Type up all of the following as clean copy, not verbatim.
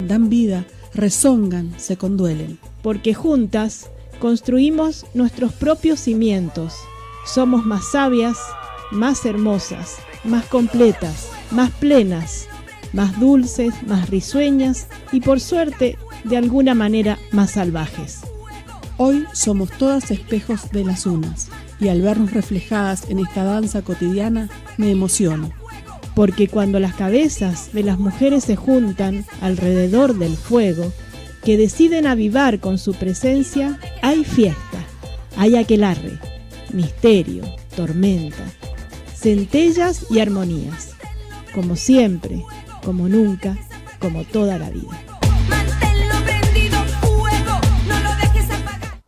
Dan vida, rezongan, se conduelen. Porque juntas construimos nuestros propios cimientos. Somos más sabias, más hermosas, más completas, más plenas, más dulces, más risueñas y por suerte, de alguna manera, más salvajes. Hoy somos todas espejos de las unas y al vernos reflejadas en esta danza cotidiana me emociono. Porque cuando las cabezas de las mujeres se juntan alrededor del fuego, que deciden avivar con su presencia, hay fiesta, hay aquelarre, misterio, tormenta, centellas y armonías, como siempre, como nunca, como toda la vida. Manténlo prendido fuego, no lo dejes apagar.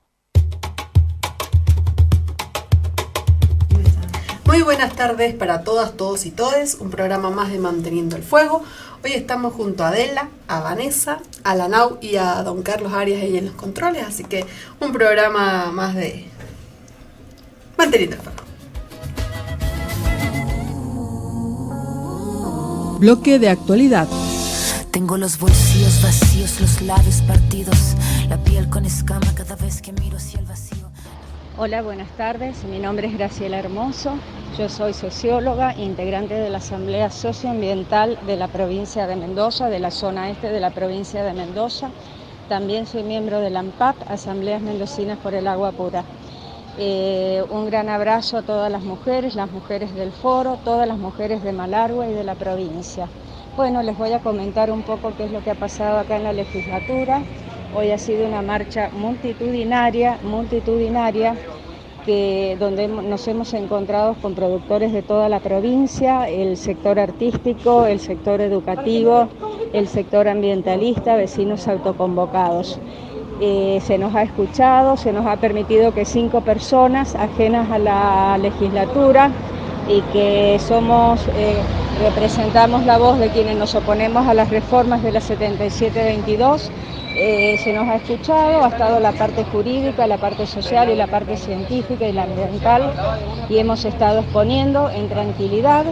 Muy buenas tardes para todas, todos y todes, un programa más de Manteniendo el Fuego. Hoy estamos junto a Adela, a Vanessa, a la Nau y a don Carlos Arias ahí en los controles, así que un programa más de Manteniendo el Fuego. Bloque de actualidad. Tengo los bolsillos vacíos, los labios partidos, la piel con escama cada vez que miro hacia el vacío. Hola, buenas tardes. Mi nombre es Graciela Hermoso. Yo soy socióloga, integrante de la Asamblea Socioambiental de la provincia de Mendoza, de la zona este de la provincia de Mendoza. También soy miembro de la AMPAP, Asambleas Mendocinas por el Agua Pura. Un gran abrazo a todas las mujeres del foro, todas las mujeres de Malargüe y de la provincia. Bueno, les voy a comentar un poco qué es lo que ha pasado acá en la legislatura. Hoy ha sido una marcha multitudinaria, donde nos hemos encontrado con productores de toda la provincia, el sector artístico, el sector educativo, el sector ambientalista, vecinos autoconvocados. Se nos ha escuchado, se nos ha permitido que 5 personas ajenas a la legislatura y que representamos la voz de quienes nos oponemos a las reformas de la 7722, se nos ha escuchado, ha estado la parte jurídica, la parte social y la parte científica y la ambiental, y hemos estado exponiendo en tranquilidad.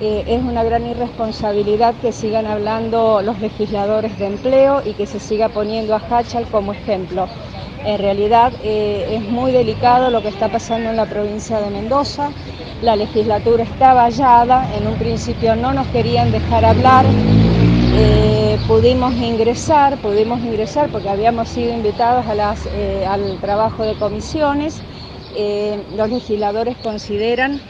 Es una gran irresponsabilidad que sigan hablando los legisladores de empleo y que se siga poniendo a Hachal como ejemplo. En realidad es muy delicado lo que está pasando en la provincia de Mendoza. La legislatura está vallada, en un principio no nos querían dejar hablar. Pudimos ingresar porque habíamos sido invitados al trabajo de comisiones. Los legisladores consideran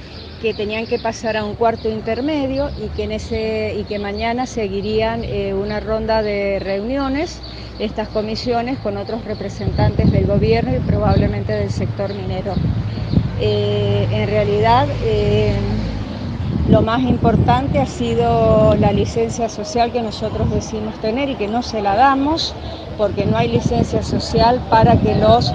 que tenían que pasar a un cuarto intermedio y que mañana seguirían una ronda de reuniones, estas comisiones, con otros representantes del gobierno y probablemente del sector minero. En realidad, lo más importante ha sido la licencia social que nosotros decimos tener y que no se la damos porque no hay licencia social para que los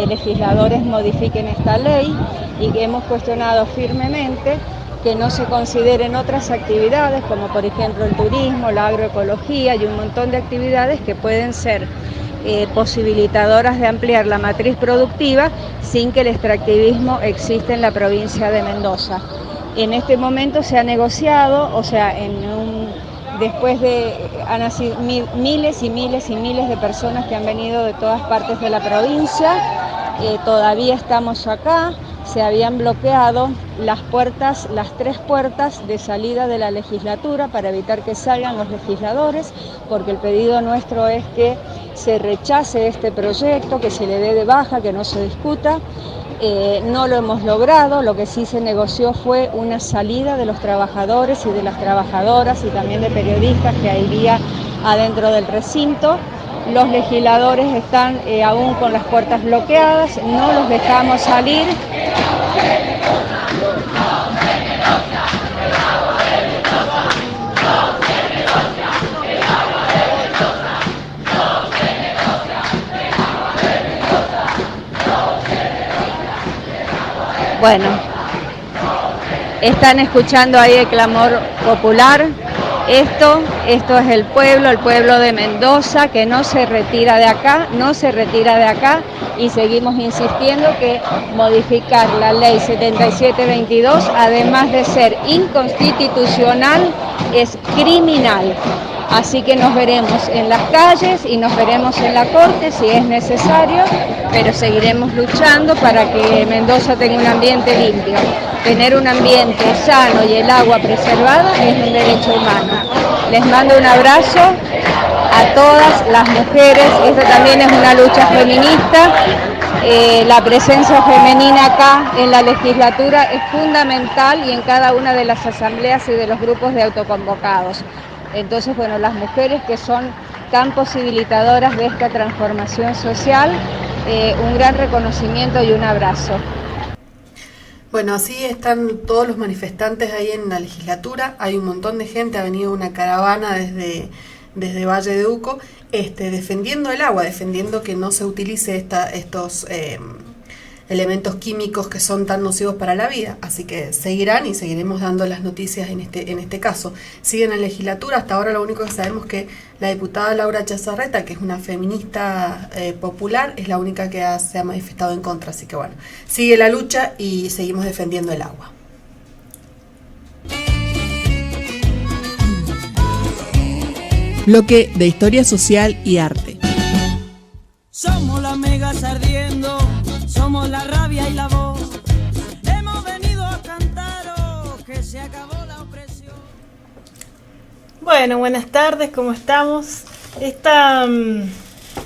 legisladores modifiquen esta ley, y que hemos cuestionado firmemente que no se consideren otras actividades como por ejemplo el turismo, la agroecología y un montón de actividades que pueden ser posibilitadoras de ampliar la matriz productiva sin que el extractivismo exista en la provincia de Mendoza. En este momento se ha negociado, han nacido miles y miles y miles de personas que han venido de todas partes de la provincia. Todavía estamos acá. Se habían bloqueado las 3 puertas de salida de la legislatura para evitar que salgan los legisladores, porque el pedido nuestro es que se rechace este proyecto, que se le dé de baja, que no se discuta. No lo hemos logrado. Lo que sí se negoció fue una salida de los trabajadores y de las trabajadoras y también de periodistas que había adentro del recinto. Los legisladores están aún con las puertas bloqueadas, no los dejamos salir. Bueno, están escuchando ahí el clamor popular. Esto es el pueblo de Mendoza, que no se retira de acá, y seguimos insistiendo que modificar la ley 7722, además de ser inconstitucional, es criminal. Así que nos veremos en las calles y nos veremos en la corte si es necesario, pero seguiremos luchando para que Mendoza tenga un ambiente limpio. Tener un ambiente sano y el agua preservada es un derecho humano. Les mando un abrazo a todas las mujeres. Esta también es una lucha feminista. La presencia femenina acá en la legislatura es fundamental y en cada una de las asambleas y de los grupos de autoconvocados. Entonces, bueno, las mujeres que son tan posibilitadoras de esta transformación social, un gran reconocimiento y un abrazo. Bueno, así están todos los manifestantes ahí en la legislatura. Hay un montón de gente, ha venido una caravana desde Valle de Uco, defendiendo el agua, defendiendo que no se utilice estos elementos químicos que son tan nocivos para la vida. Así que seguirán y seguiremos dando las noticias en este caso. Siguen en la legislatura. Hasta ahora lo único que sabemos que la diputada Laura Chazarreta, que es una feminista popular, es la única que se ha manifestado en contra. Así que bueno, sigue la lucha y seguimos defendiendo el agua. Bloque de historia social y arte. Somos las megas ardiendo, somos la rabia y la voz. Hemos venido a cantaros que se acabó la opresión. Bueno, buenas tardes, ¿cómo estamos?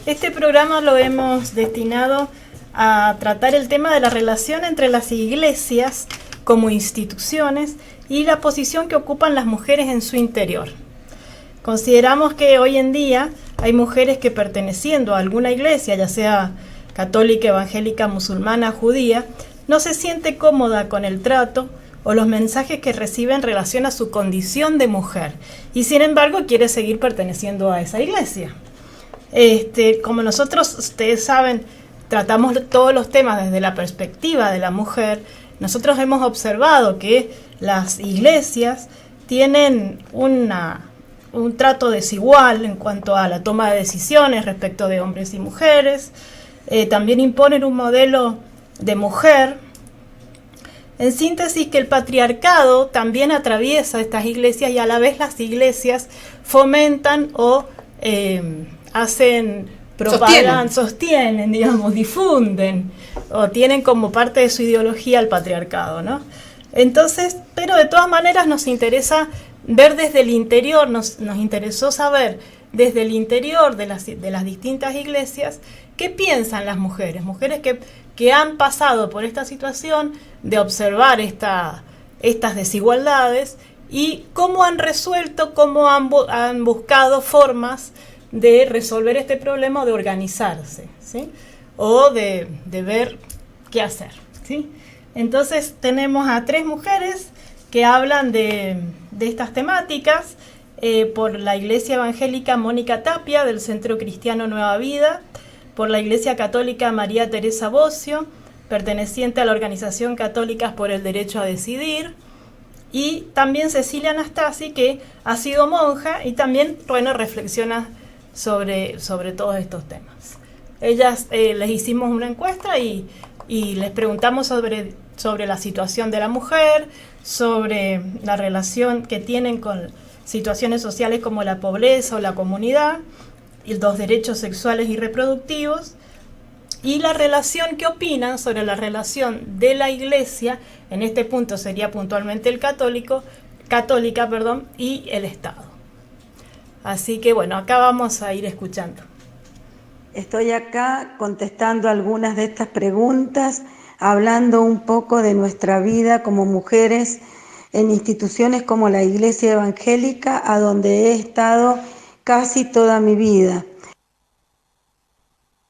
Este programa lo hemos destinado a tratar el tema de la relación entre las iglesias como instituciones y la posición que ocupan las mujeres en su interior. Consideramos que hoy en día hay mujeres que perteneciendo a alguna iglesia, ya sea católica, evangélica, musulmana, judía, no se siente cómoda con el trato o los mensajes que recibe en relación a su condición de mujer y sin embargo quiere seguir perteneciendo a esa iglesia. Como nosotros, ustedes saben, tratamos todos los temas desde la perspectiva de la mujer, nosotros hemos observado que las iglesias tienen un trato desigual en cuanto a la toma de decisiones respecto de hombres y mujeres. También imponen un modelo de mujer. En síntesis, que el patriarcado también atraviesa estas iglesias y a la vez las iglesias fomentan o hacen propaganda, sostienen, digamos, difunden o tienen como parte de su ideología el patriarcado, ¿no? Entonces, pero de todas maneras nos interesa ver desde el interior, nos interesó saber desde el interior de las distintas iglesias qué piensan las mujeres que han pasado por esta situación de observar estas desigualdades y cómo han resuelto, cómo han buscado formas de resolver este problema o de organizarse, ¿sí? O de ver qué hacer, ¿sí? Entonces tenemos a 3 mujeres que hablan de estas temáticas, por la Iglesia Evangélica Mónica Tapia, del Centro Cristiano Nueva Vida, por la Iglesia Católica María Teresa Bocio, perteneciente a la Organización Católicas por el Derecho a Decidir, y también Cecilia Anastasi, que ha sido monja y también, bueno, reflexiona sobre todos estos temas. Ellas les hicimos una encuesta y les preguntamos sobre la situación de la mujer, sobre la relación que tienen con situaciones sociales como la pobreza o la comunidad, y los derechos sexuales y reproductivos, y la relación que opinan sobre la relación de la Iglesia, en este punto sería puntualmente el católica, y el Estado. Así que bueno, acá vamos a ir escuchando. Estoy acá contestando algunas de estas preguntas, hablando un poco de nuestra vida como mujeres en instituciones como la Iglesia Evangélica, a donde he estado casi toda mi vida.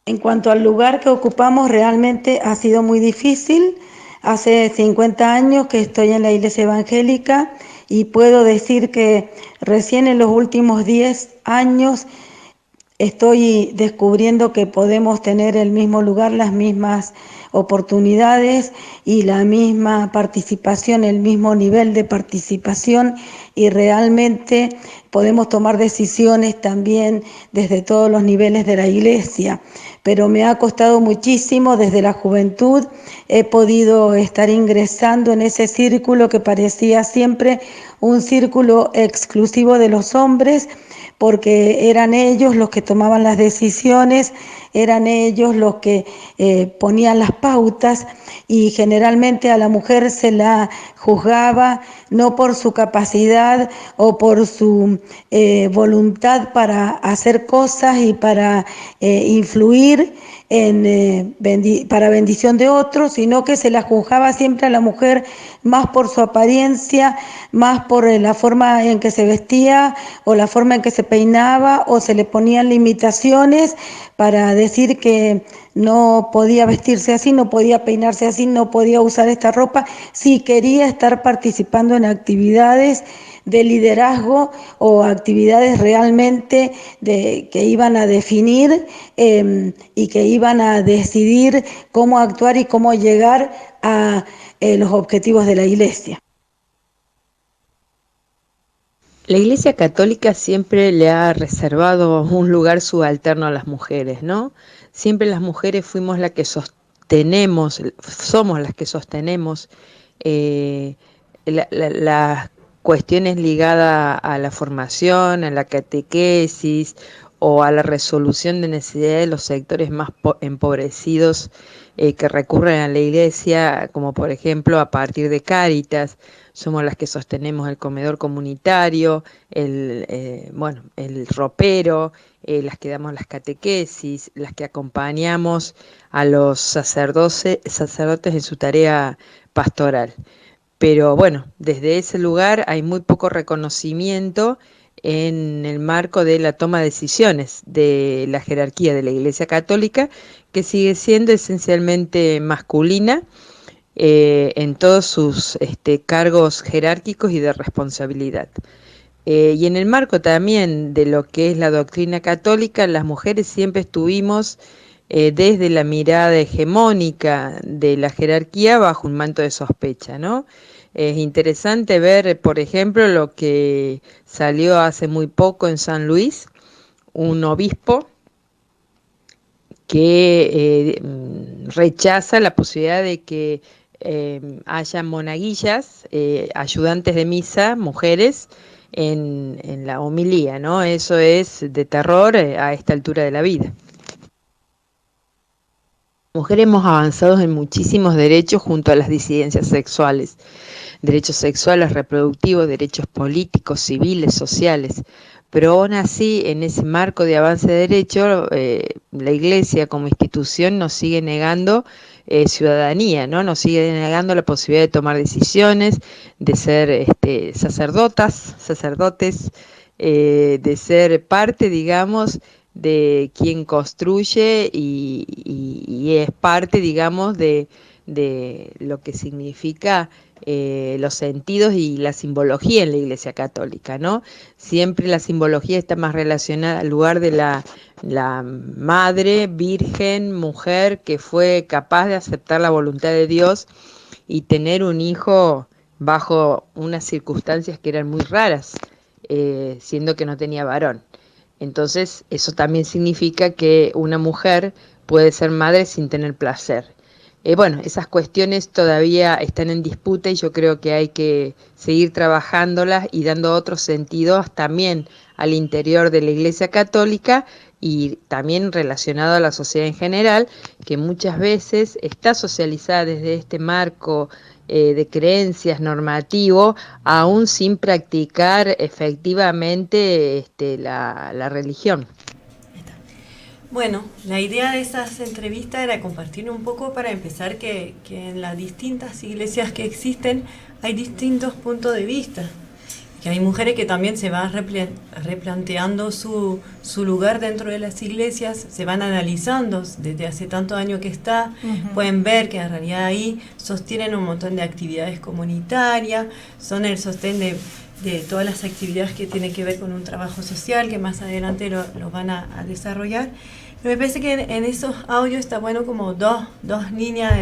En cuanto al lugar que ocupamos, realmente ha sido muy difícil. Hace 50 años que estoy en la Iglesia Evangélica y puedo decir que recién en los últimos 10 años estoy descubriendo que podemos tener el mismo lugar, las mismas oportunidades y la misma participación, el mismo nivel de participación, y realmente podemos tomar decisiones también desde todos los niveles de la Iglesia. Pero me ha costado muchísimo desde la juventud. He podido estar ingresando en ese círculo que parecía siempre un círculo exclusivo de los hombres, porque eran ellos los que tomaban las decisiones, eran ellos los que ponían las pautas, y generalmente a la mujer se la juzgaba no por su capacidad o por su voluntad para hacer cosas y para influir para bendición de otros, sino que se la juzgaba siempre a la mujer más por su apariencia, más por la forma en que se vestía o la forma en que se peinaba, o se le ponían limitaciones para decir que no podía vestirse así, no podía peinarse así, no podía usar esta ropa, si quería estar participando en actividades de liderazgo o actividades realmente que iban a definir y que iban a decidir cómo actuar y cómo llegar a los objetivos de la Iglesia. La Iglesia Católica siempre le ha reservado un lugar subalterno a las mujeres, ¿no? Siempre las mujeres fuimos las que sostenemos, somos las que sostenemos las cuestiones ligadas a la formación, a la catequesis o a la resolución de necesidades de los sectores más empobrecidos que recurren a la Iglesia, como por ejemplo a partir de Cáritas. Somos las que sostenemos el comedor comunitario, el ropero, las que damos las catequesis, las que acompañamos a los sacerdotes en su tarea pastoral. Pero bueno, desde ese lugar hay muy poco reconocimiento en el marco de la toma de decisiones de la jerarquía de la Iglesia Católica, que sigue siendo esencialmente masculina en todos sus cargos jerárquicos y de responsabilidad. Y en el marco también de lo que es la doctrina católica, las mujeres siempre estuvimos desde la mirada hegemónica de la jerarquía bajo un manto de sospecha, ¿no? Es interesante ver, por ejemplo, lo que salió hace muy poco en San Luis, un obispo que rechaza la posibilidad de que haya monaguillas, ayudantes de misa, mujeres, en la homilía, ¿no? Eso es de terror a esta altura de la vida. Mujeres hemos avanzado en muchísimos derechos junto a las disidencias sexuales, derechos sexuales, reproductivos, derechos políticos, civiles, sociales, pero aún así en ese marco de avance de derechos la Iglesia como institución nos sigue negando ciudadanía, ¿no? Nos sigue negando la posibilidad de tomar decisiones, de ser sacerdotes, de ser parte, digamos, de quien construye y es parte, digamos, de lo que significa los sentidos y la simbología en la Iglesia Católica, ¿no? Siempre la simbología está más relacionada al lugar de la madre, virgen, mujer, que fue capaz de aceptar la voluntad de Dios y tener un hijo bajo unas circunstancias que eran muy raras, siendo que no tenía varón. Entonces, eso también significa que una mujer puede ser madre sin tener placer. Esas cuestiones todavía están en disputa y yo creo que hay que seguir trabajándolas y dando otros sentidos también al interior de la Iglesia Católica y también relacionado a la sociedad en general, que muchas veces está socializada desde este marco de creencias normativo, aún sin practicar efectivamente la religión. Bueno, la idea de esas entrevistas era compartir un poco para empezar que en las distintas iglesias que existen hay distintos puntos de vista, que hay mujeres que también se van replanteando su lugar dentro de las iglesias, se van analizando desde hace tantos años que está, pueden ver que en realidad ahí sostienen un montón de actividades comunitarias, son el sostén de todas las actividades que tienen que ver con un trabajo social, que más adelante lo van a desarrollar. Pero me parece que en esos audios está bueno como dos líneas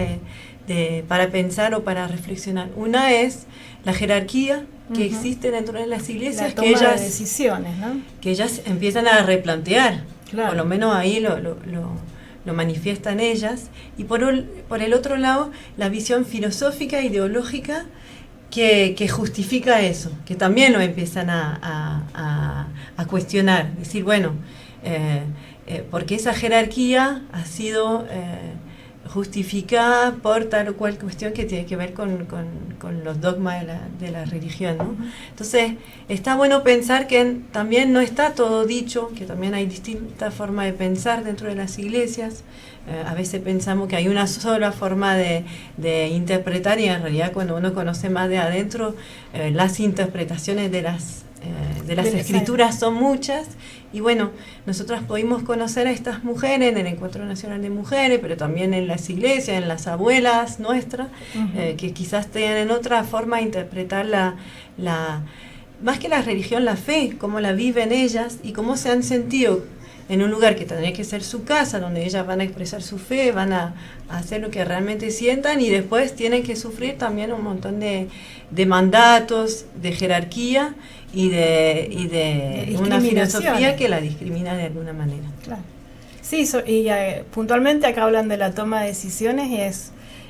para pensar o para reflexionar. Una es la jerarquía que existe dentro de las iglesias, la toma de decisiones, ¿no? Que ellas empiezan a replantear, claro. Por lo menos ahí lo manifiestan ellas. Y por el otro lado, la visión filosófica, ideológica, que justifica eso, que también lo empiezan a cuestionar, decir, bueno, porque esa jerarquía ha sido justificada por tal o cual cuestión que tiene que ver con los dogmas de la religión, ¿no? Entonces, está bueno pensar que también no está todo dicho, que también hay distintas formas de pensar dentro de las iglesias. A veces pensamos que hay una sola forma de interpretar, y en realidad cuando uno conoce más de adentro, las interpretaciones de las escrituras son muchas. Y bueno, nosotras pudimos conocer a estas mujeres en el Encuentro Nacional de Mujeres, pero también en las iglesias, en las abuelas nuestras, que quizás tienen otra forma de interpretar más que la religión, la fe, cómo la viven ellas y cómo se han sentido en un lugar que tendría que ser su casa, donde ellas van a expresar su fe, van a hacer lo que realmente sientan, y después tienen que sufrir también un montón de mandatos, de jerarquía y de una filosofía que la discrimina de alguna manera. Claro. Sí, puntualmente acá hablan de la toma de decisiones, y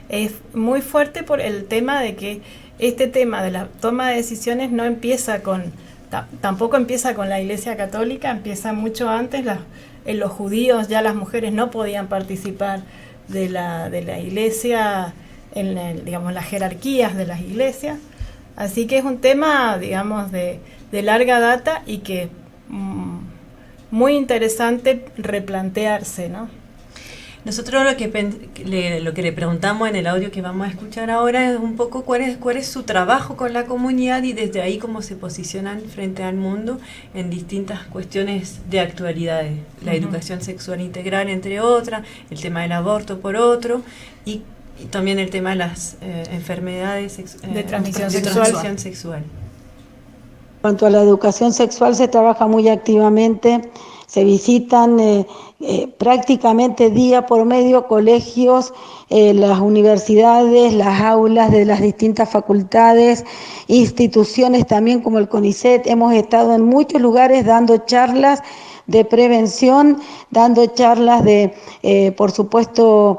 es muy fuerte por el tema de que este tema de la toma de decisiones no empieza tampoco empieza con la Iglesia Católica, empieza mucho antes. En los judíos ya las mujeres no podían participar de la Iglesia, digamos, las jerarquías de las iglesias. Así que es un tema, digamos, de larga data, y que muy interesante replantearse, ¿no? Nosotros lo que le preguntamos en el audio que vamos a escuchar ahora es un poco cuál es su trabajo con la comunidad, y desde ahí cómo se posicionan frente al mundo en distintas cuestiones de actualidad. La educación sexual integral, entre otras, el tema del aborto por otro, y también el tema de las enfermedades de transmisión sexual. En cuanto a la educación sexual, se trabaja muy activamente, se visitan prácticamente día por medio colegios, las universidades, las aulas de las distintas facultades, instituciones también como el CONICET. Hemos estado en muchos lugares dando charlas de prevención, dando charlas de, por supuesto,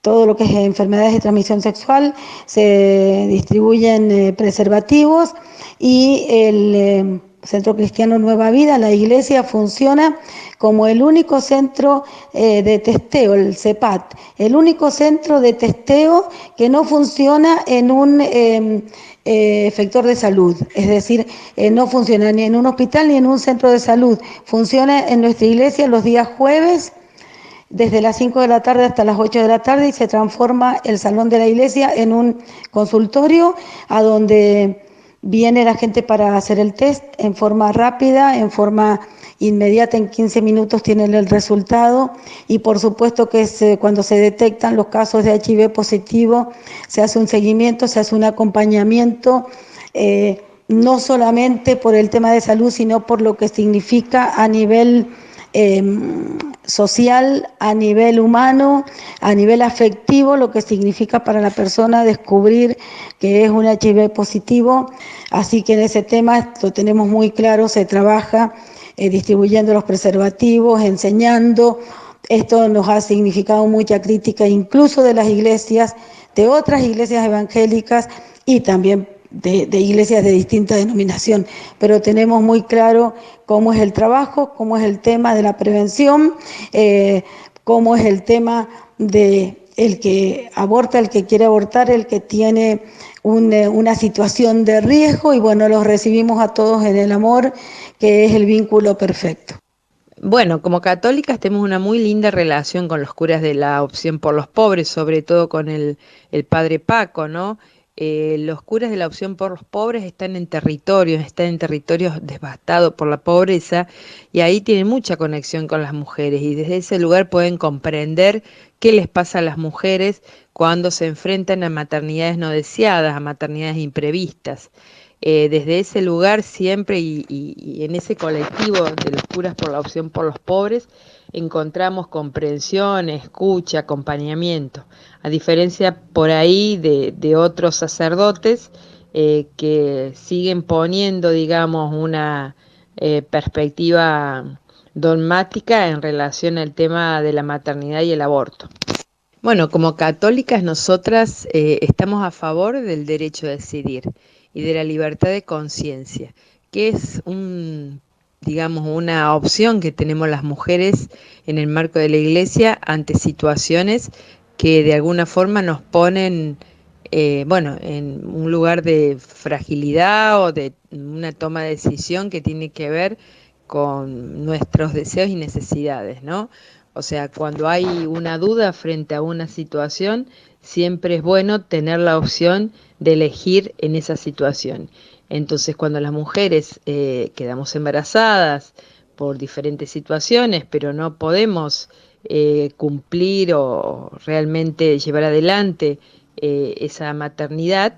todo lo que es enfermedades de transmisión sexual. Se distribuyen preservativos, y el Centro Cristiano Nueva Vida, la iglesia, funciona como el único centro de testeo, el CEPAT, el único centro de testeo que no funciona en un efector de salud, es decir, no funciona ni en un hospital ni en un centro de salud. Funciona en nuestra iglesia los días jueves, desde las 5 de la tarde hasta las 8 de la tarde, y se transforma el salón de la iglesia en un consultorio a donde viene la gente para hacer el test en forma rápida, en forma inmediata. En 15 minutos tienen el resultado, y por supuesto que cuando se detectan los casos de HIV positivo, se hace un seguimiento, se hace un acompañamiento, no solamente por el tema de salud, sino por lo que significa a nivel social, a nivel humano, a nivel afectivo, lo que significa para la persona descubrir que es un HIV positivo. Así que en ese tema lo tenemos muy claro, se trabaja distribuyendo los preservativos, enseñando. Esto nos ha significado mucha crítica, incluso de las iglesias, de otras iglesias evangélicas, y también de iglesias de distinta denominación, pero tenemos muy claro cómo es el trabajo, cómo es el tema de la prevención, cómo es el tema de el que aborta, el que quiere abortar, el que tiene una situación de riesgo, y bueno, los recibimos a todos en el amor, que es el vínculo perfecto. Bueno, como católicas tenemos una muy linda relación con los curas de la Opción por los Pobres, sobre todo con el padre Paco, ¿no? Los curas de la Opción por los Pobres están en territorios devastados por la pobreza, y ahí tienen mucha conexión con las mujeres, y desde ese lugar pueden comprender qué les pasa a las mujeres cuando se enfrentan a maternidades no deseadas, a maternidades imprevistas. Desde ese lugar siempre y en ese colectivo de los curas por la Opción por los Pobres encontramos comprensión, escucha, acompañamiento, a diferencia por ahí de otros sacerdotes que siguen poniendo, digamos, una perspectiva dogmática en relación al tema de la maternidad y el aborto. Bueno, como católicas nosotras estamos a favor del derecho a decidir y de la libertad de conciencia, que es digamos, una opción que tenemos las mujeres en el marco de la Iglesia ante situaciones que de alguna forma nos ponen, bueno, en un lugar de fragilidad o de una toma de decisión que tiene que ver con nuestros deseos y necesidades, ¿no? O sea, cuando hay una duda frente a una situación, siempre es bueno tener la opción de elegir en esa situación. Entonces, cuando las mujeres quedamos embarazadas por diferentes situaciones, pero no podemos cumplir o realmente llevar adelante esa maternidad,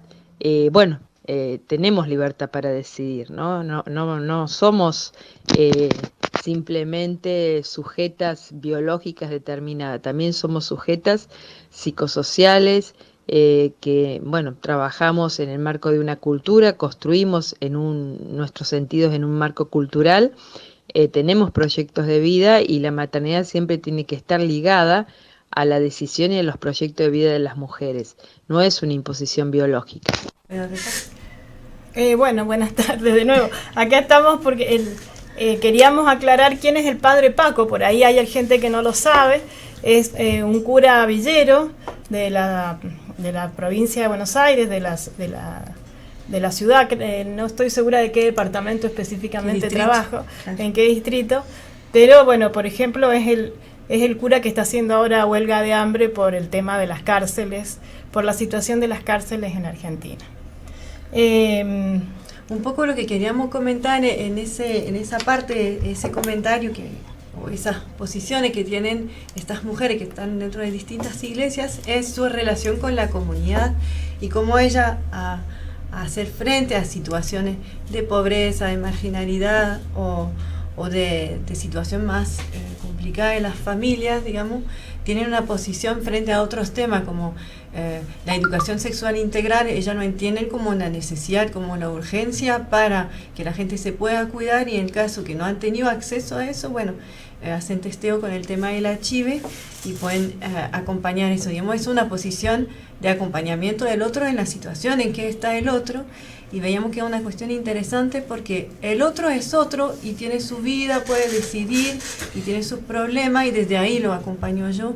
bueno, tenemos libertad para decidir, ¿no? No somos simplemente sujetas biológicas determinadas, también somos sujetas psicosociales, que, bueno, trabajamos en el marco de una cultura, construimos nuestros sentidos en un marco cultural, tenemos proyectos de vida y la maternidad siempre tiene que estar ligada a la decisión y a los proyectos de vida de las mujeres, no es una imposición biológica. Bueno, buenas tardes de nuevo. Acá estamos porque queríamos aclarar quién es el padre Paco, por ahí hay gente que no lo sabe, es un cura villero de la provincia de Buenos Aires, de la ciudad, no estoy segura de qué departamento específicamente trabajo, en qué distrito, pero bueno, por ejemplo, es el cura que está haciendo ahora huelga de hambre por el tema de las cárceles, por la situación de las cárceles en Argentina. Un poco lo que queríamos comentar en esa parte, ese comentario o esas posiciones que tienen estas mujeres que están dentro de distintas iglesias, es su relación con la comunidad y cómo ella a hacer frente a situaciones de pobreza, de marginalidad o de situación más complicada en las familias, digamos, tienen una posición frente a otros temas como la educación sexual integral. Ellas no entienden como una necesidad, como una urgencia para que la gente se pueda cuidar, y en el caso que no han tenido acceso a eso, bueno, hacen testeo con el tema del HIV y pueden acompañar eso. Digamos, es una posición de acompañamiento del otro en la situación en que está el otro, y veíamos que es una cuestión interesante porque el otro es otro y tiene su vida, puede decidir y tiene sus problemas, y desde ahí lo acompaño yo,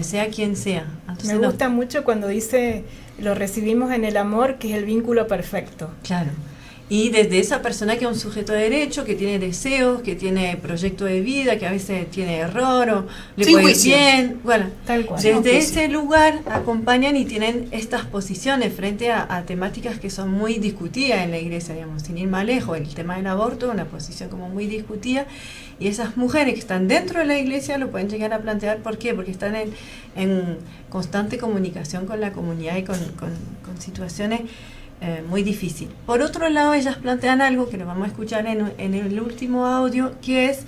sea quien sea. Entonces, me gusta mucho cuando dice lo recibimos en el amor, que es el vínculo perfecto. Claro. Y desde esa persona que es un sujeto de derecho, que tiene deseos, que tiene proyecto de vida, que a veces tiene error o le puede ir bien. Bueno, tal cual. Desde ese lugar acompañan y tienen estas posiciones frente a temáticas que son muy discutidas en la iglesia, digamos, sin ir más lejos. El tema del aborto es una posición como muy discutida, y esas mujeres que están dentro de la iglesia lo pueden llegar a plantear. ¿Por qué? Porque están en constante comunicación con la comunidad y con situaciones muy difícil. Por otro lado, ellas plantean algo que lo vamos a escuchar en el último audio, que es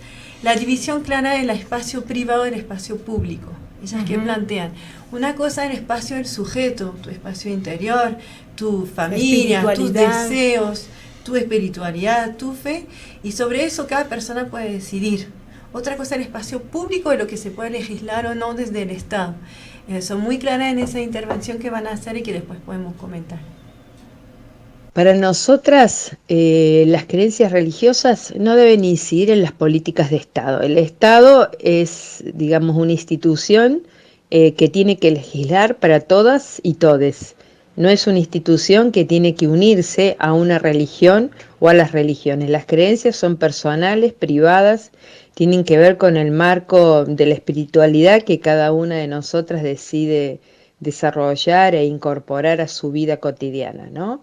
la división clara del espacio privado y del espacio público. Ellas que plantean una cosa, el espacio del sujeto, tu espacio interior, tu familia, tus deseos, tu espiritualidad, tu fe, y sobre eso cada persona puede decidir. Otra cosa, el espacio público, de lo que se puede legislar o no desde el Estado. Son muy claras en esa intervención que van a hacer y que después podemos comentar. Para nosotras, las creencias religiosas no deben incidir en las políticas de Estado. El Estado es, digamos, una institución que tiene que legislar para todas y todes. No es una institución que tiene que unirse a una religión o a las religiones. Las creencias son personales, privadas, tienen que ver con el marco de la espiritualidad que cada una de nosotras decide desarrollar e incorporar a su vida cotidiana, ¿no?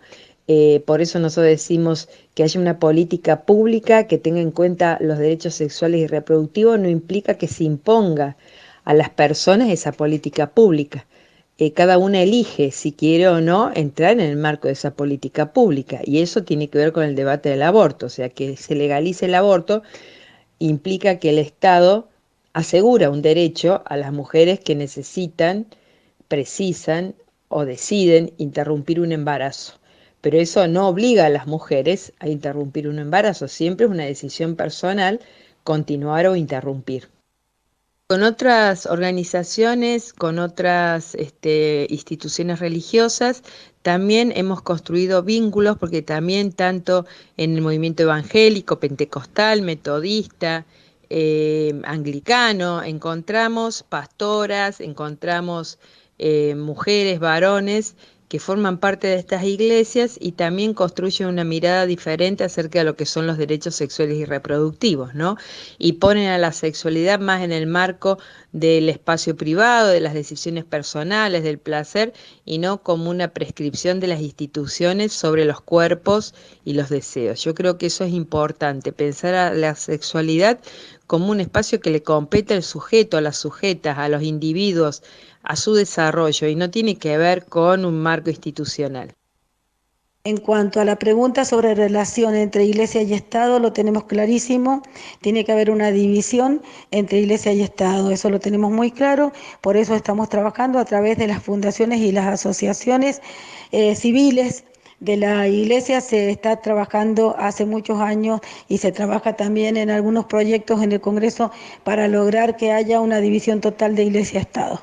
Por eso nosotros decimos que haya una política pública que tenga en cuenta los derechos sexuales y reproductivos, no implica que se imponga a las personas esa política pública. Cada una elige si quiere o no entrar en el marco de esa política pública, y eso tiene que ver con el debate del aborto. O sea, que se legalice el aborto implica que el Estado asegura un derecho a las mujeres que necesitan, precisan o deciden interrumpir un embarazo. Pero eso no obliga a las mujeres a interrumpir un embarazo, siempre es una decisión personal continuar o interrumpir. Con otras organizaciones, con otras instituciones religiosas, también hemos construido vínculos, porque también tanto en el movimiento evangélico, pentecostal, metodista, anglicano, encontramos pastoras, encontramos mujeres, varones, que forman parte de estas iglesias y también construyen una mirada diferente acerca de lo que son los derechos sexuales y reproductivos, ¿no? Y ponen a la sexualidad más en el marco del espacio privado, de las decisiones personales, del placer, y no como una prescripción de las instituciones sobre los cuerpos y los deseos. Yo creo que eso es importante, pensar a la sexualidad como un espacio que le compete al sujeto, a las sujetas, a los individuos, a su desarrollo, y no tiene que ver con un marco institucional. En cuanto a la pregunta sobre relación entre Iglesia y Estado, lo tenemos clarísimo, tiene que haber una división entre Iglesia y Estado, eso lo tenemos muy claro, por eso estamos trabajando a través de las fundaciones y las asociaciones civiles de la Iglesia. Se está trabajando hace muchos años y se trabaja también en algunos proyectos en el Congreso para lograr que haya una división total de Iglesia-Estado.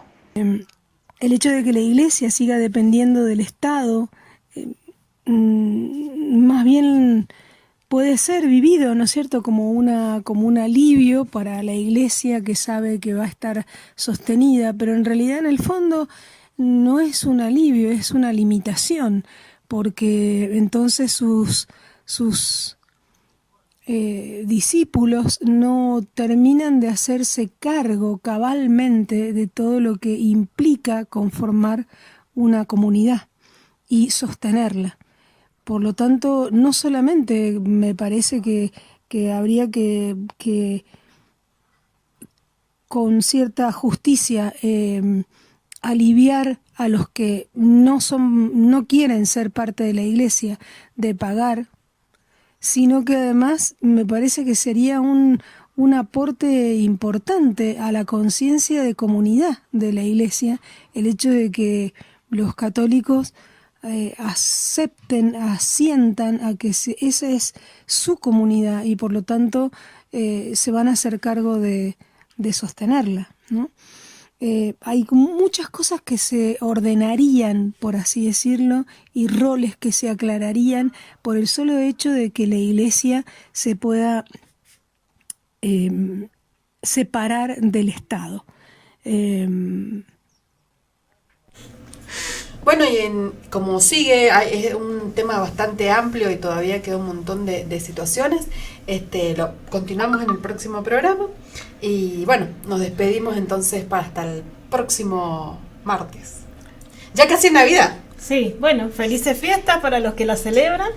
El hecho de que la Iglesia siga dependiendo del Estado, más bien puede ser vivido, ¿no es cierto?, como un alivio para la Iglesia, que sabe que va a estar sostenida, pero en realidad en el fondo no es un alivio, es una limitación, porque entonces sus discípulos no terminan de hacerse cargo cabalmente de todo lo que implica conformar una comunidad y sostenerla. Por lo tanto, no solamente me parece que habría que con cierta justicia aliviar a los que no quieren ser parte de la Iglesia de pagar, sino que además me parece que sería un aporte importante a la conciencia de comunidad de la Iglesia el hecho de que los católicos asientan a que esa es su comunidad y por lo tanto se van a hacer cargo de sostenerla, ¿no? Hay muchas cosas que se ordenarían, por así decirlo, y roles que se aclararían por el solo hecho de que la Iglesia se pueda separar del Estado. Bueno, y como sigue, es un tema bastante amplio y todavía queda un montón de situaciones. Lo continuamos en el próximo programa. Y bueno, nos despedimos entonces hasta el próximo martes. Ya casi es Navidad. Sí, bueno, felices fiestas para los que la celebran,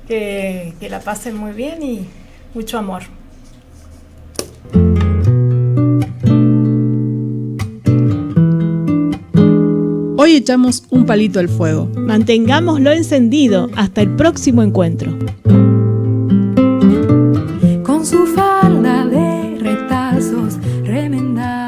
que la pasen muy bien y mucho amor. Hoy echamos un palito al fuego. Mantengámoslo encendido hasta el próximo encuentro. Con su falda de retazos remendada.